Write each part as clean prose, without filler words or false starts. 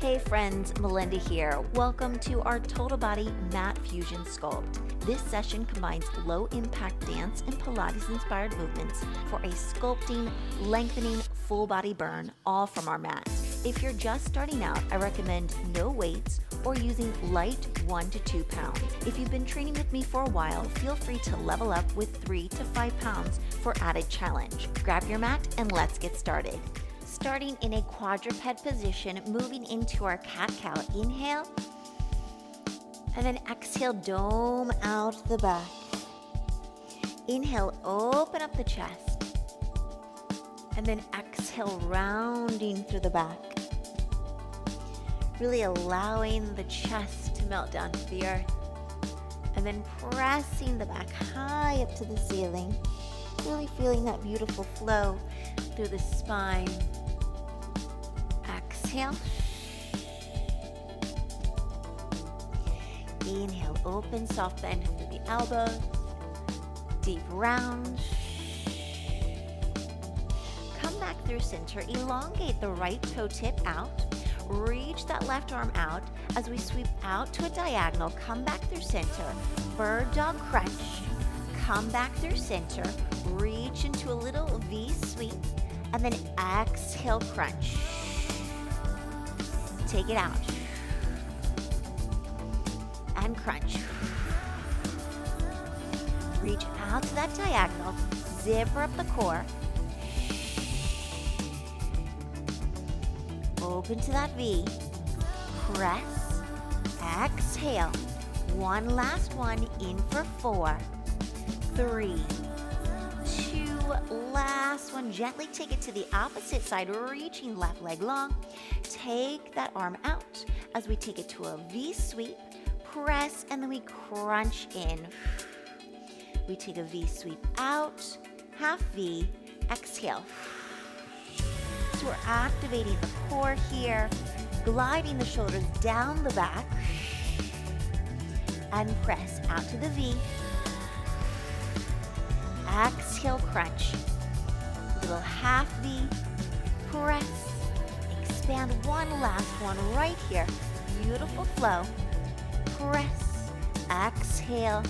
Hey friends, Melinda here. Welcome to our Total Body Mat Fusion Sculpt. This session combines low impact dance and Pilates-inspired movements for a sculpting, lengthening, full body burn, all from our mat. If you're just starting out, I recommend no weights or using light 1 to 2 pounds. If you've been training with me for a while, feel free to level up with 3 to 5 pounds for added challenge. Grab your mat and let's get started. Starting in a quadruped position, moving into our cat-cow. Inhale, and then exhale, dome out the back. Inhale, open up the chest, and then exhale, rounding through the back. Really allowing the chest to melt down to the earth, and then pressing the back high up to the ceiling. Really feeling that beautiful flow through the spine. Exhale. Inhale, open, soft bend through the elbows. Deep round. Come back through center. Elongate the right toe tip out. Reach that left arm out as we sweep out to a diagonal. Come back through center. Bird dog crunch. Come back through center. Reach into a little V sweep. And then exhale, crunch. Take it out. And crunch. Reach out to that diagonal. Zipper up the core. Open to that V. Press. Exhale. One last one. In for 4, 3, 2, last one. Gently take it to the opposite side, reaching left leg long. Take that arm out as we take it to a V sweep. Press, and then we crunch in. We take a V sweep out, half V, exhale. So we're activating the core here, gliding the shoulders down the back, and press out to the V. Exhale, crunch. Little half V, press, expand, one last one right here. Beautiful flow. Press, exhale,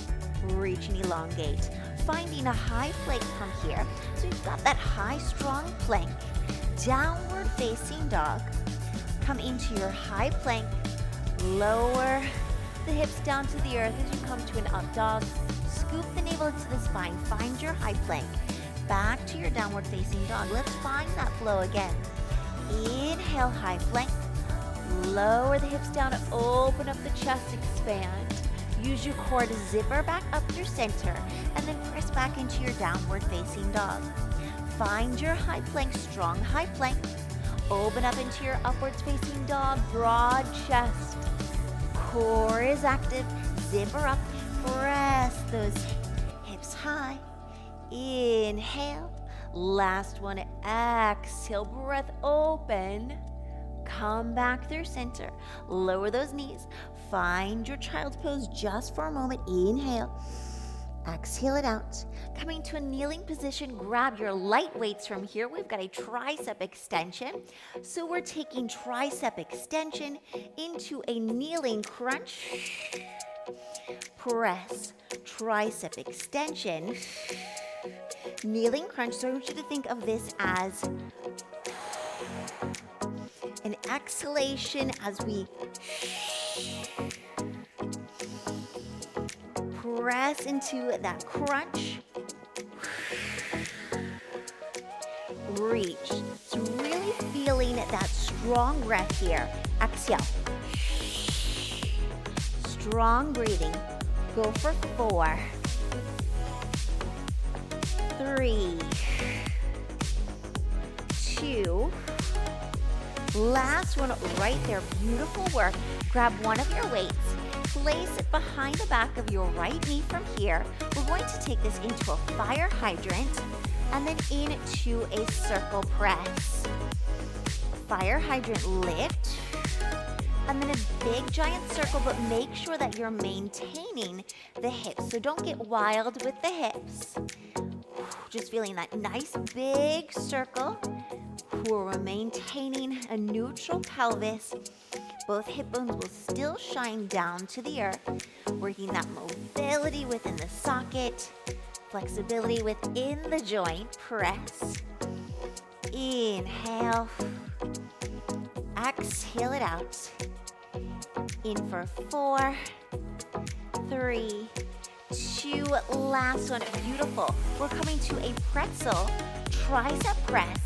reach and elongate. Finding a high plank from here. So you've got that high, strong plank. Downward facing dog. Come into your high plank. Lower the hips down to the earth as you come to an up dog. Scoop the navel into the spine. Find your high plank. Back to your downward facing dog. Let's find that flow again. Inhale, high plank. Lower the hips down, open up the chest, expand. Use your core to zipper back up through center, and then press back into your downward facing dog. Find your high plank, strong high plank. Open up into your upwards facing dog, broad chest. Core is active, zipper up, press those hips high. Inhale, last one, exhale, breath open. Come back through center. Lower those knees. Find your child's pose just for a moment. Inhale. Exhale it out. Coming to a kneeling position, grab your light weights from here. We've got a tricep extension. So we're taking tricep extension into a kneeling crunch. Press. Tricep extension. Kneeling crunch. So I want you to think of this as an exhalation as we press into that crunch. Reach. So really feeling that strong breath here. Exhale. Strong breathing. Go for 4, 3, 2, last one right there. Beautiful work. Grab one of your weights. Place it behind the back of your right knee from here. We're going to take this into a fire hydrant and then into a circle press. Fire hydrant lift. And then a big giant circle, but make sure that you're maintaining the hips. So don't get wild with the hips. Just feeling that nice big circle. We're maintaining a neutral pelvis. Both hip bones will still shine down to the earth, working that mobility within the socket, flexibility within the joint. Press. Inhale. Exhale it out. In for 4, 3, 2, last one. Beautiful. We're coming to a pretzel, tricep press.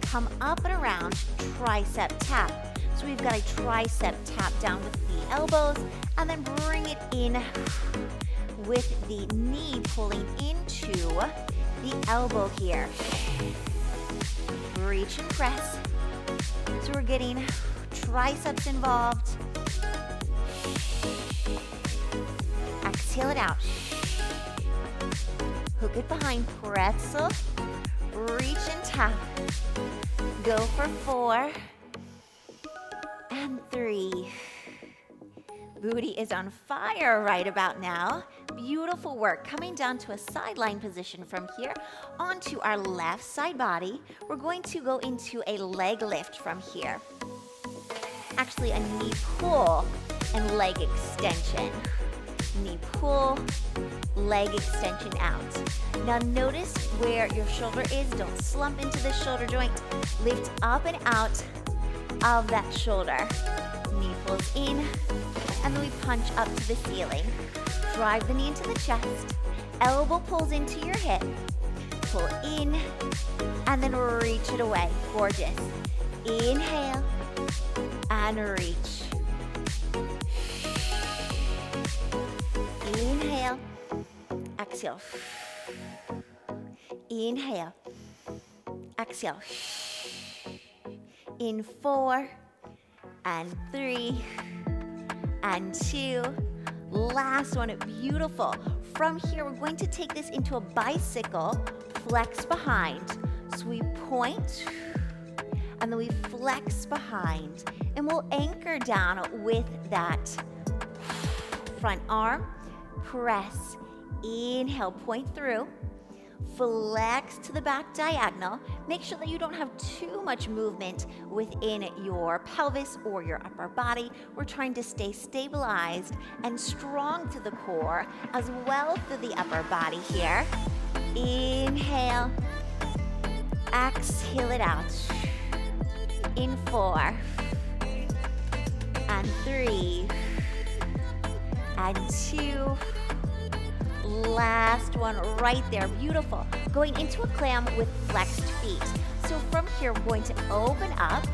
Come up and around, tricep tap. So we've got a tricep tap down with the elbows, and then bring it in with the knee pulling into the elbow here. Reach and press. So we're getting triceps involved. Exhale it out. Hook it behind, pretzel. Reach and tap. Go for 4 and 3. Booty is on fire right about now. Beautiful work. Coming down to a sideline position from here onto our left side body. We're going to go into a leg lift from here. Actually, a knee pull and leg extension. Knee pull, leg extension out. Now notice where your shoulder is. Don't slump into the shoulder joint. Lift up and out of that shoulder. Knee pulls in, and then we punch up to the ceiling. Drive the knee into the chest. Elbow pulls into your hip. Pull in, and then reach it away. Gorgeous. Inhale, and reach. Inhale, exhale. Inhale, exhale. In 4 and 3 and 2. Last one, beautiful. From here, we're going to take this into a bicycle, flex behind. So we point, and then we flex behind. And we'll anchor down with that front arm. Press. Inhale, point through. Flex to the back diagonal. Make sure that you don't have too much movement within your pelvis or your upper body. We're trying to stay stabilized and strong to the core as well through the upper body here. Inhale. Exhale it out. In 4 and 3 and 2. Last one right there. Beautiful. Going into a clam with flexed feet. So from here, we're going to open up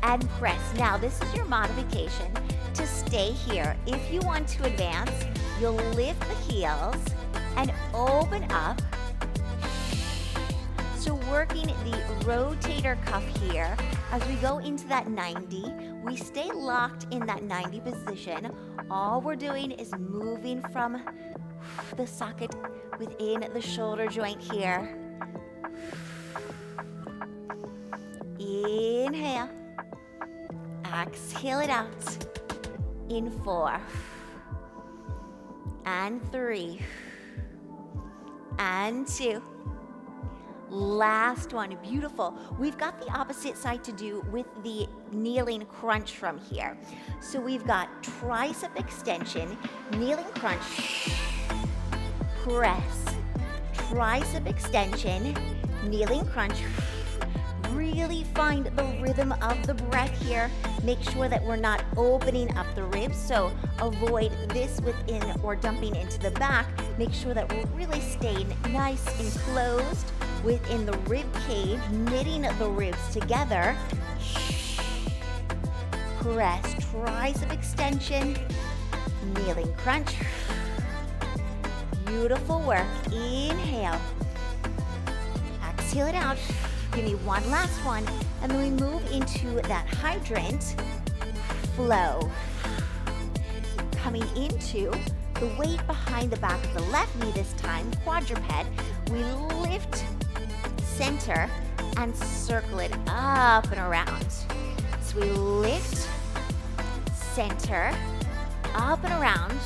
and press. Now, this is your modification to stay here. If you want to advance, you'll lift the heels and open up. So working the rotator cuff here. As we go into that 90, we stay locked in that 90 position. All we're doing is moving from the socket within the shoulder joint here. Inhale. Exhale it out. In 4 and 3 and 2. Last one. Beautiful. We've got the opposite side to do with the kneeling crunch from here. So we've got tricep extension, kneeling crunch, press, tricep extension, kneeling crunch. Really find the rhythm of the breath here. Make sure that we're not opening up the ribs, so avoid this within or dumping into the back. Make sure that we're really staying nice and closed within the rib cage, knitting the ribs together. Press, tricep extension, kneeling crunch. Beautiful work. Inhale. Exhale it out. Give me one last one, and then we move into that hydrant flow. Coming into the weight behind the back of the left knee this time, quadruped. We lift center and circle it up and around. So we lift center up and around.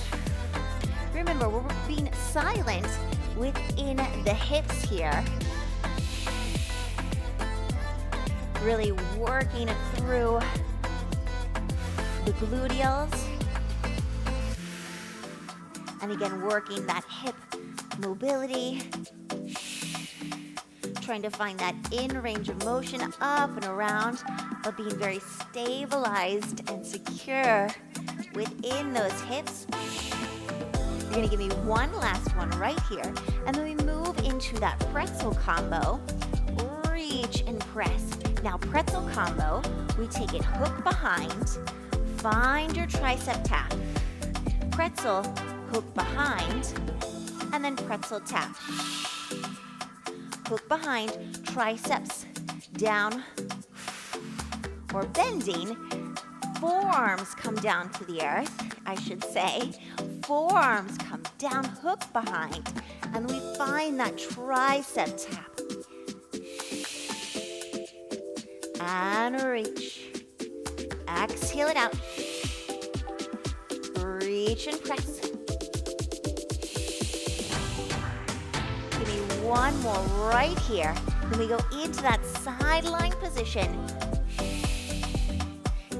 Remember, we're being silent within the hips here. Really working it through the gluteals. And again, working that hip mobility. Trying to find that in range of motion up and around, but being very stabilized and secure within those hips. You're gonna give me one last one right here, and then we move into that pretzel combo. Reach and press. Now pretzel combo, we take it hook behind, find your tricep tap. Pretzel, hook behind, and then pretzel tap. Hook behind, triceps down or bending. Forearms come down to the earth, I should say. Forearms come down, hook behind, and we find that tricep tap. And reach. Exhale it out. Reach and press. Give me one more right here. Then we go into that sideline position.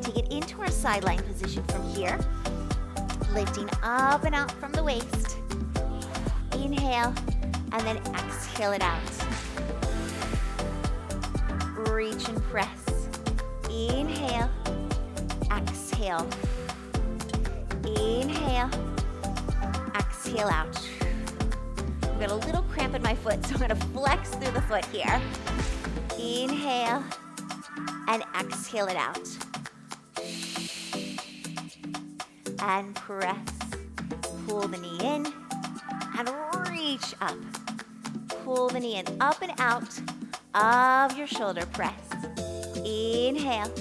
Take it into our sideline position from here. Lifting up and out from the waist. Inhale, and then exhale it out. Reach and press. Inhale, exhale. Inhale, exhale out. I've got a little cramp in my foot, so I'm gonna flex through the foot here. Inhale, and exhale it out. And press. Pull the knee in, and reach up. Pull the knee in, up and out of your shoulder press. Inhale.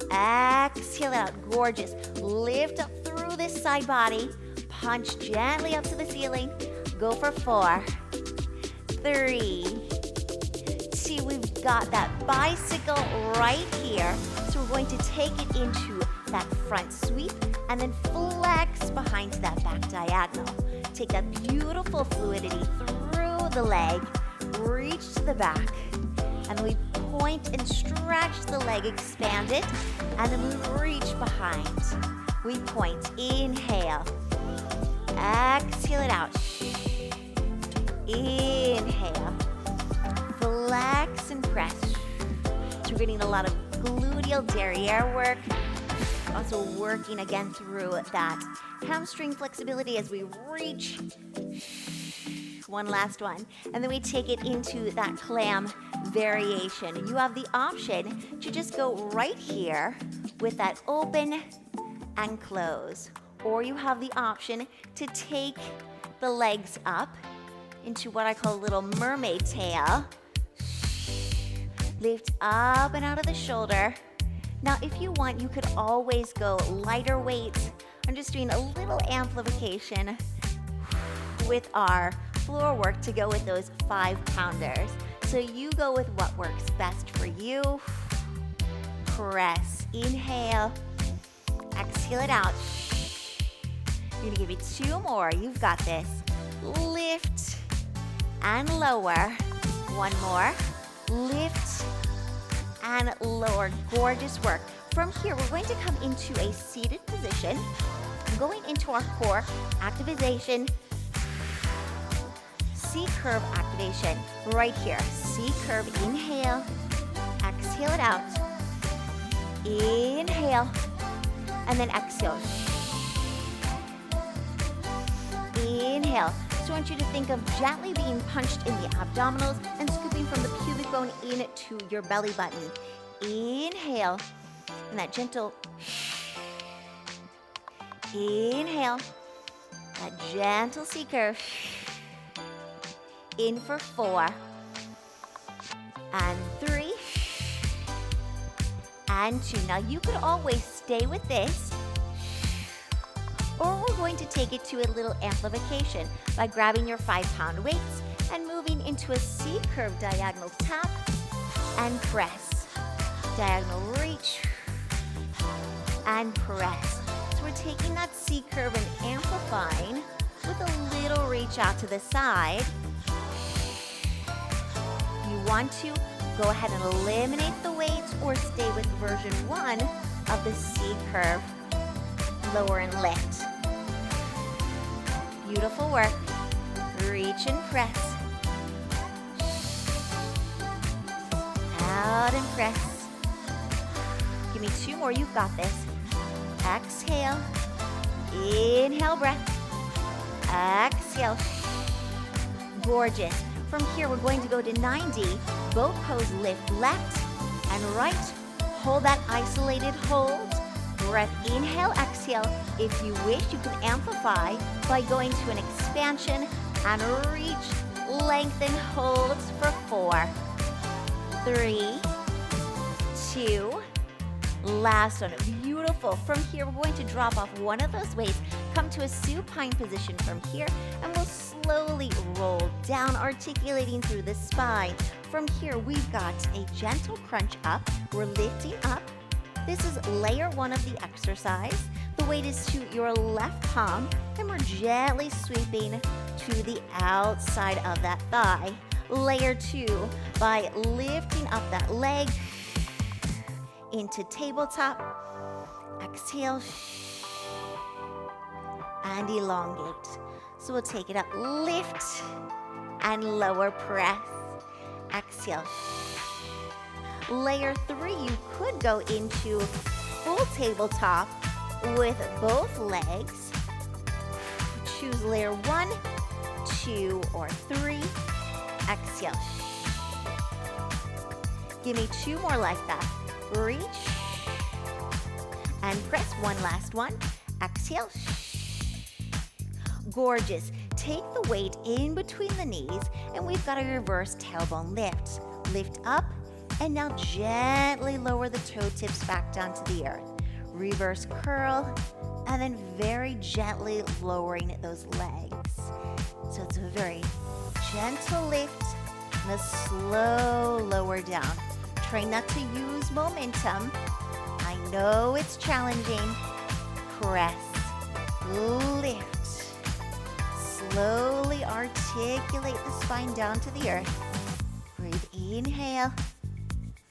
Exhale it out. Gorgeous. Lift up through this side body. Punch gently up to the ceiling. Go for 4, 3, 2. We've got that bicycle right here. So we're going to take it into that front sweep and then flex behind to that back diagonal. Take that beautiful fluidity through the leg. Reach to the back. And we point and stretch the leg, expand it, and then we reach behind. We point, inhale, exhale it out. Inhale, flex and press. So we're getting a lot of gluteal derriere work. Also working again through that hamstring flexibility as we reach. One last one. And then we take it into that clam variation. You have the option to just go right here with that open and close. Or you have the option to take the legs up into what I call a little mermaid tail. Lift up and out of the shoulder. Now, if you want, you could always go lighter weights. I'm just doing a little amplification with our floor work to go with those 5-pounders. So you go with what works best for you. Press, inhale, exhale it out. You're gonna give it 2 more, you've got this. Lift and lower. 1 more, lift and lower. Gorgeous work. From here, we're going to come into a seated position, going into our core activation. C-curve activation right here. C-curve, inhale, exhale it out. Inhale, and then exhale. Inhale. So I want you to think of gently being punched in the abdominals and scooping from the pubic bone into your belly button. Inhale, and that gentle inhale, that gentle C-curve. In for 4, and 3, and 2. Now you could always stay with this, or we're going to take it to a little amplification by grabbing your 5-pound weights and moving into a C-curve diagonal tap and press. Diagonal reach and press. So we're taking that C-curve and amplifying with a little reach out to the side. You want to Go ahead and eliminate the weights or stay with version 1 of the C curve. Lower and lift. Beautiful work. Reach and press. Out and press. Give me 2 more, you've got this. Exhale. Inhale, breath. Exhale. Gorgeous. From here, we're going to go to 90. Both toes lift left and right. Hold that isolated hold. Breath, inhale, exhale. If you wish, you can amplify by going to an expansion and reach, lengthen, hold for 4, 3, 2, last one. Beautiful. From here, we're going to drop off one of those weights, come to a supine position from here, and we'll slowly roll down, articulating through the spine. From here, we've got a gentle crunch up. We're lifting up. This is layer 1 of the exercise. The weight is to your left palm, and we're gently sweeping to the outside of that thigh. Layer 2, by lifting up that leg into tabletop. Exhale and elongate. So we'll take it up, lift and lower, press. Exhale. Layer 3, you could go into full tabletop with both legs. Choose layer 1, 2, or 3. Exhale. Give me 2 more like that. Reach and press. One last one. Exhale. Gorgeous. Take the weight in between the knees, and we've got a reverse tailbone lift. Lift up, and now gently lower the toe tips back down to the earth. Reverse curl, and then very gently lowering those legs. So it's a very gentle lift and a slow lower down. Try not to use momentum. I know it's challenging. Press, lift. Slowly articulate the spine down to the earth. Breathe, inhale.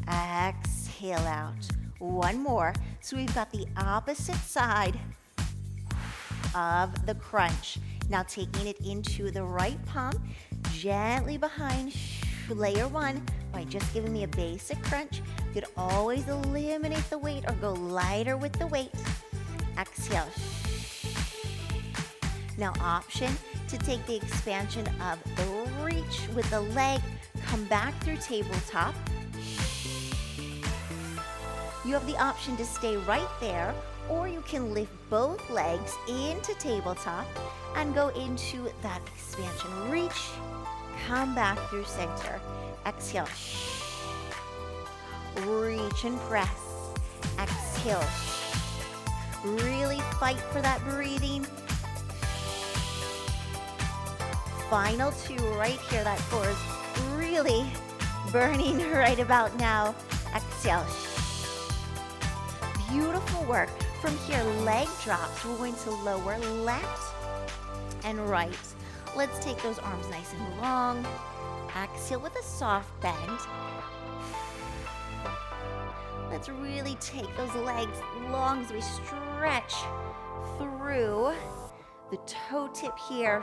Exhale out. One more. So we've got the opposite side of the crunch. Now taking it into the right palm, gently behind layer 1 by just giving me a basic crunch. You could always eliminate the weight or go lighter with the weight. Exhale. Now option to take the expansion of the reach with the leg, come back through tabletop. You have the option to stay right there, or you can lift both legs into tabletop and go into that expansion. Reach, come back through center. Exhale. Reach and press. Exhale. Really fight for that breathing. Final 2 right here. That core is really burning right about now. Exhale. Beautiful work. From here, leg drops. We're going to lower left and right. Let's take those arms nice and long. Exhale with a soft bend. Let's really take those legs long as we stretch through the toe tip here.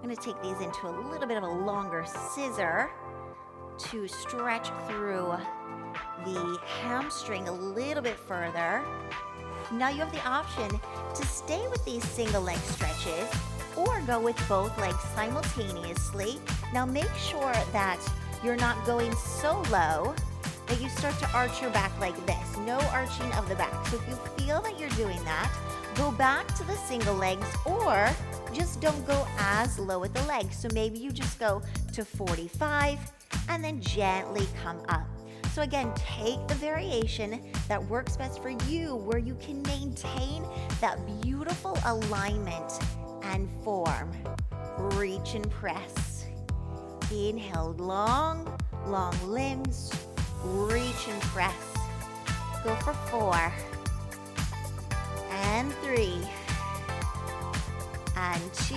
I'm going to take these into a little bit of a longer scissor to stretch through the hamstring a little bit further. Now you have the option to stay with these single leg stretches or go with both legs simultaneously. Now make sure that you're not going so low that you start to arch your back like this. No arching of the back. So if you feel that you're doing that, go back to the single legs or just don't go as low with the legs. So maybe you just go to 45 and then gently come up. So again, take the variation that works best for you, where you can maintain that beautiful alignment and form. Reach and press. Inhale, long, long limbs. Reach and press. Go for 4 and 3 and 2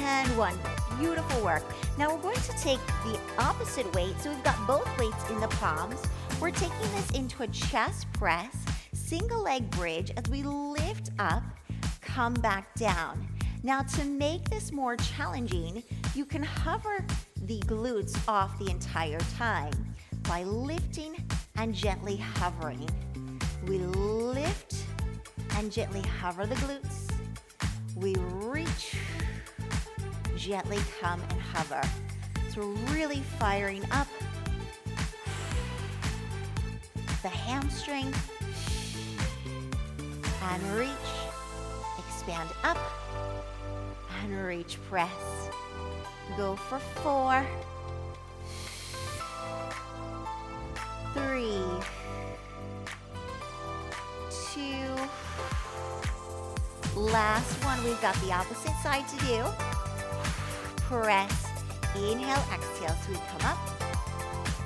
and 1. Beautiful work. Now we're going to take the opposite weight. So we've got both weights in the palms. We're taking this into a chest press, single leg bridge as we lift up, come back down. Now to make this more challenging, you can hover the glutes off the entire time by lifting and gently hovering. We lift and gently hover the glutes. We reach, gently come and hover. So we're really firing up the hamstring and reach, expand up and reach, press. Go for 4, 3, 2, last one. We've got the opposite side to do. Press, inhale, exhale. So we come up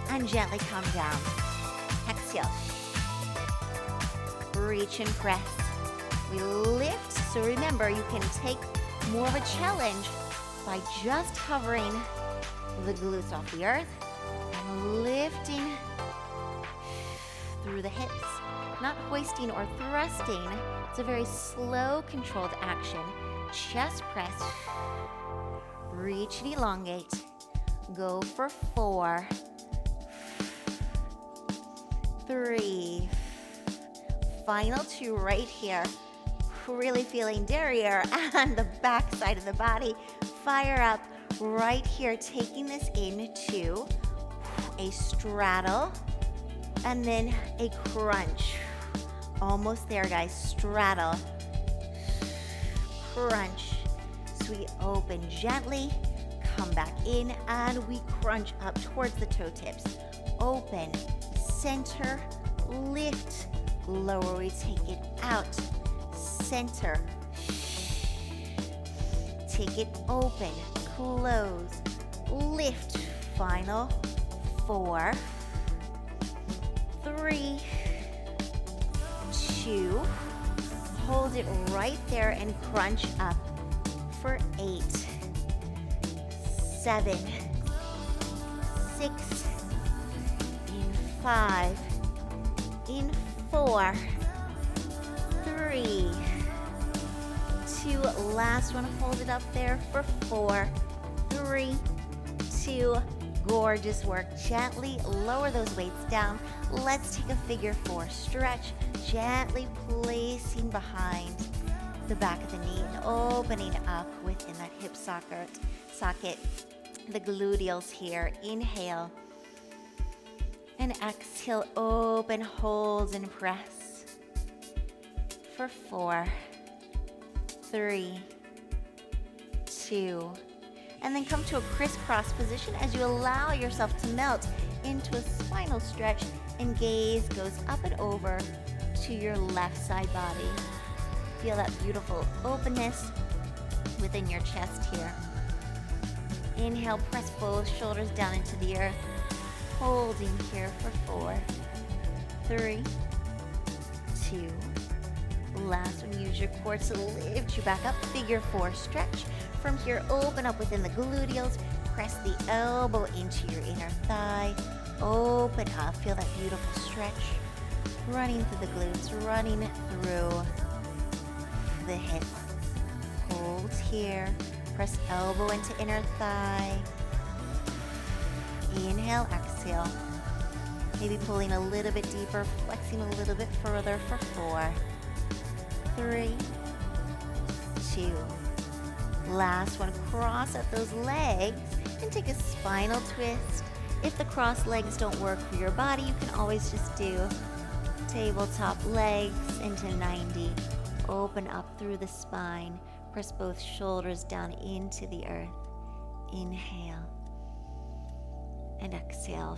and gently come down. Exhale. Reach and press. We lift. So remember, you can take more of a challenge by just hovering the glutes off the earth and lifting through the hips. Not hoisting or thrusting. It's a very slow, controlled action. Chest press. Reach and elongate. Go for 4, 3, final 2 right here. Really feeling derriere and the back side of the body. Fire up right here, taking this into a straddle and then a crunch. Almost there, guys. Straddle, crunch. So we open gently, come back in, and we crunch up towards the toe tips. Open, center, lift, lower, we take it out, center, take it open, close, lift, final 4, 3, 2, hold it right there and crunch up for 8, 7, 6, in 5, in 4, 3, 2, last one, hold it up there for 4, 3, 2, gorgeous work. Gently lower those weights down. Let's take a figure 4 stretch, gently placing behind the back of the knee and opening up within that hip socket, the gluteals here. Inhale and exhale, open, hold and press for 4, 3, 2, and then come to a crisscross position as you allow yourself to melt into a spinal stretch and gaze goes up and over to your left side body. Feel that beautiful openness within your chest here. Inhale, press both shoulders down into the earth. Holding here for 4, 3, 2. Last one, use your core to lift you back up. Figure 4 stretch. From here, open up within the gluteals. Press the elbow into your inner thigh. Open up. Feel that beautiful stretch. Running through the glutes, running through the hips. Hold here. Press elbow into inner thigh. Inhale, exhale. Maybe pulling a little bit deeper, flexing a little bit further for 4, 3, 2. Last one, cross up those legs and take a spinal twist. If the crossed legs don't work for your body, you can always just do tabletop legs into 90. Open up through the spine. Press both shoulders down into the earth. Inhale and exhale.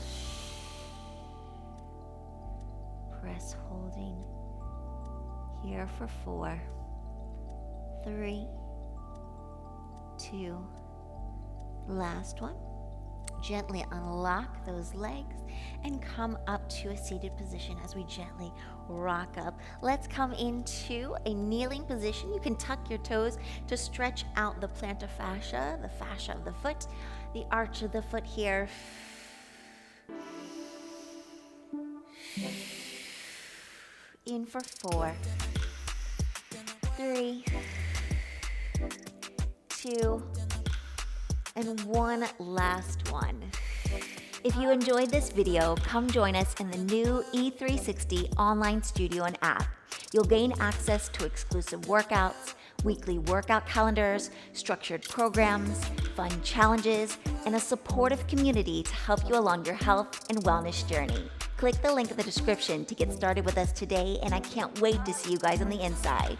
Press holding here for 4, 3, 2. Last one. Gently unlock those legs and come up to a seated position as we gently rock up. Let's come into a kneeling position. You can tuck your toes to stretch out the plantar fascia, the fascia of the foot, the arch of the foot here. In for 4, 3, 2, and one last one. If you enjoyed this video, come join us in the new E360 online studio and app. You'll gain access to exclusive workouts, weekly workout calendars, structured programs, fun challenges, and a supportive community to help you along your health and wellness journey. Click the link in the description to get started with us today, and I can't wait to see you guys on the inside.